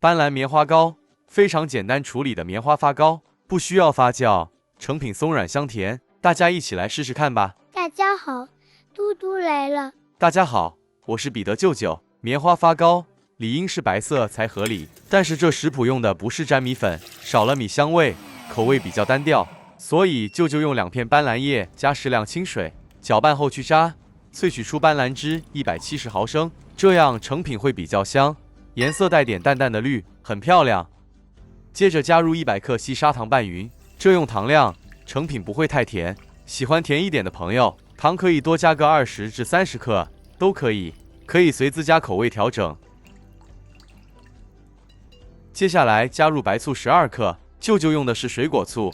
斑斓棉花糕，非常简单处理的棉花发糕，不需要发酵，成品松软香甜，大家一起来试试看吧。大家好，嘟嘟来了。大家好，我是彼得舅舅。棉花发糕理应是白色才合理，但是这食谱用的不是粘米粉，少了米香味，口味比较单调，所以舅舅用2片斑斓叶加适量清水，搅拌后去渣，萃取出斑斓汁170毫升，这样成品会比较香，颜色带点淡淡的绿，很漂亮。接着加入100克细砂糖拌匀，这用糖量，成品不会太甜，喜欢甜一点的朋友，糖可以多加个20至30克，都可以，可以随自家口味调整。接下来加入白醋12克，舅舅用的是水果醋。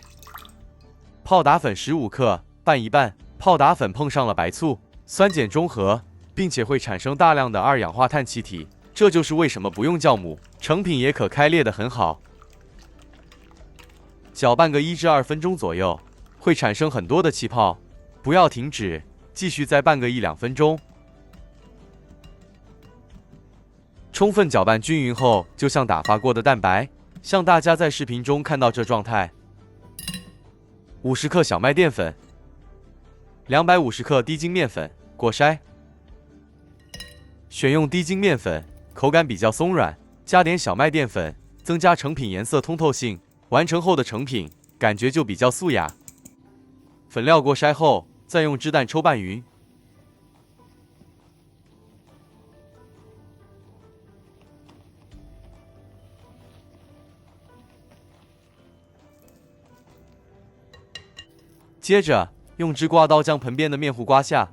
泡打粉15克，拌一拌，泡打粉碰上了白醋，酸碱中和，并且会产生大量的2氧化碳气体，这就是为什么不用酵母，成品也可开裂得很好。搅拌个1至2分钟左右，会产生很多的气泡，不要停止，继续再拌个1-2分钟。充分搅拌均匀后，就像打发过的蛋白，像大家在视频中看到这状态。50克小麦淀粉，250克低筋面粉，过筛。选用低筋面粉，口感比较松软，加点小麦淀粉，增加成品颜色通透性。完成后的成品感觉就比较素雅。粉料过筛后，再用鸡蛋抽拌匀。接着用支刮刀将盆边的面糊刮下，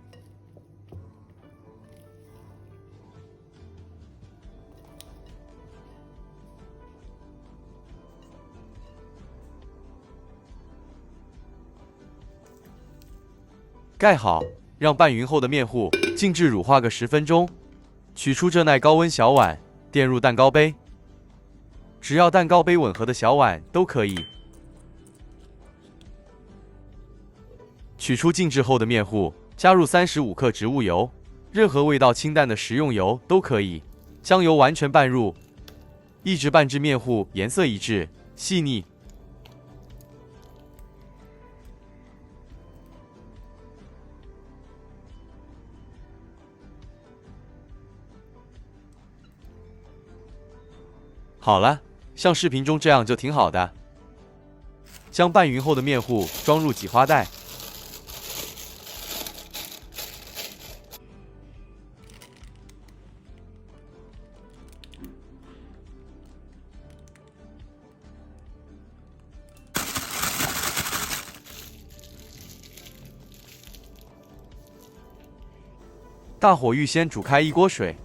盖好，让拌匀后的面糊静置乳化个10分钟。取出这耐高温小碗，垫入蛋糕杯，只要蛋糕杯吻合的小碗都可以。取出静置后的面糊，加入35克植物油，任何味道清淡的食用油都可以，将油完全拌入，一直拌至面糊颜色一致、细腻。好了，像视频中这样就挺好的。将拌匀后的面糊装入挤花袋，大火预先煮开1锅水，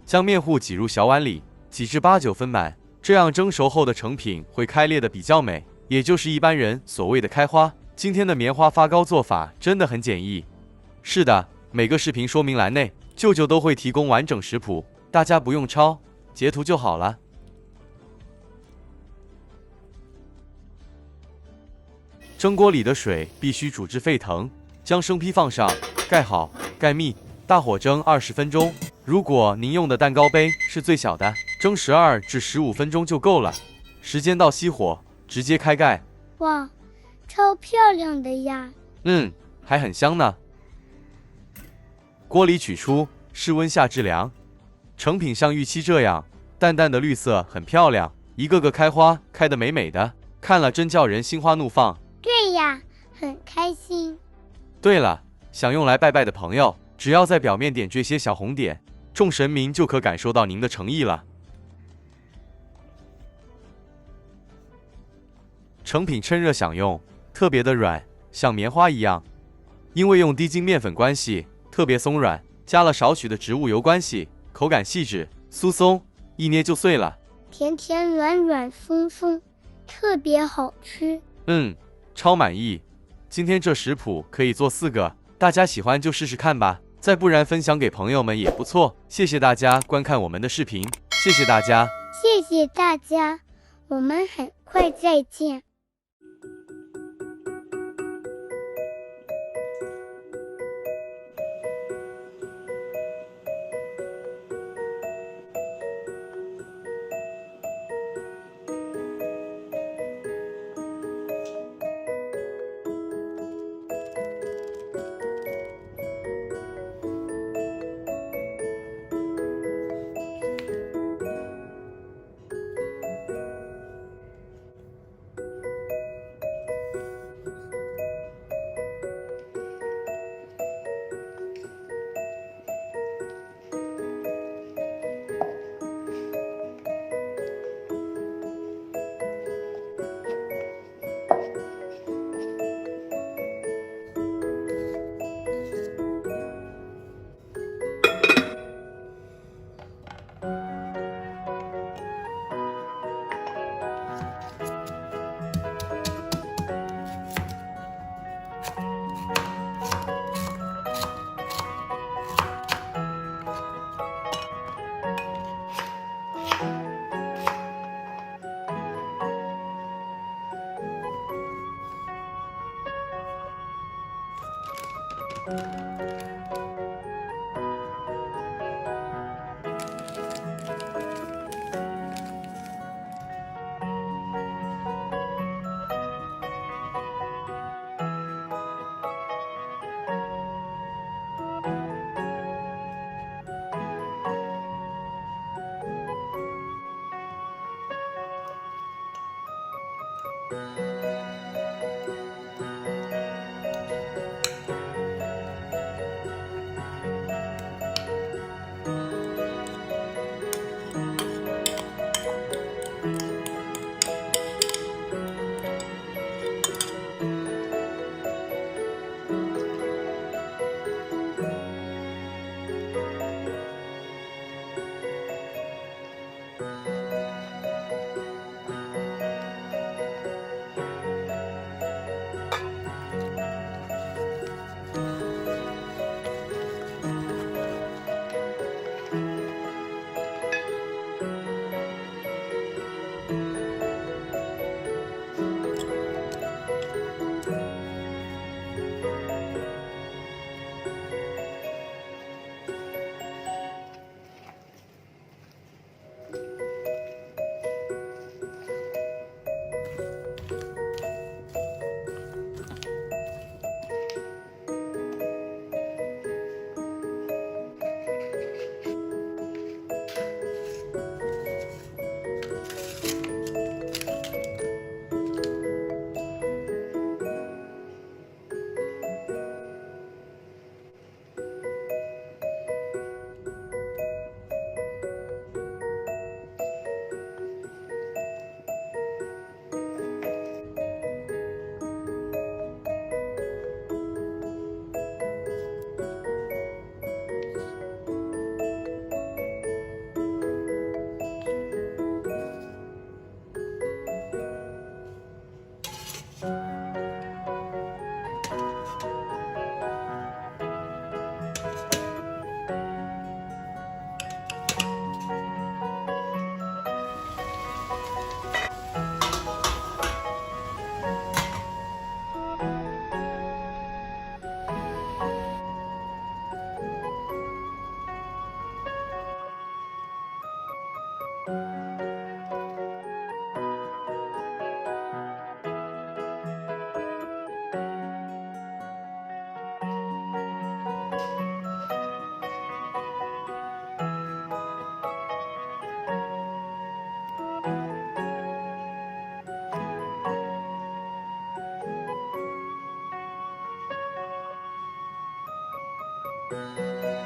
将面糊挤入小碗里，挤至8-9分满，这样蒸熟后的成品会开裂的比较美，也就是一般人所谓的开花。今天的棉花发糕做法真的很简易。是的，每个视频说明栏内舅舅都会提供完整食谱，大家不用抄，截图就好了。蒸锅里的水必须煮至沸腾，将生坯放上，盖好，盖密，大火蒸20分钟。如果您用的蛋糕杯是最小的，蒸12至15分钟就够了。时间到熄火，直接开盖。哇，超漂亮的呀！还很香呢。锅里取出，室温下置凉。成品像预期这样，淡淡的绿色很漂亮，一个个开花开得美美的，看了真叫人心花怒放。对呀，很开心。对了，想用来拜拜的朋友，只要在表面点缀些小红点，众神明就可感受到您的诚意了。成品趁热享用，特别的软，像棉花一样。因为用低筋面粉关系，特别松软，加了少许的植物油关系，口感细致酥松，一捏就碎了。甜甜软软松松，特别好吃。超满意。今天这食谱可以做4个，大家喜欢就试试看吧。再不然分享给朋友们也不错。谢谢大家观看我们的视频，谢谢大家，谢谢大家，我们很快再见。嗯。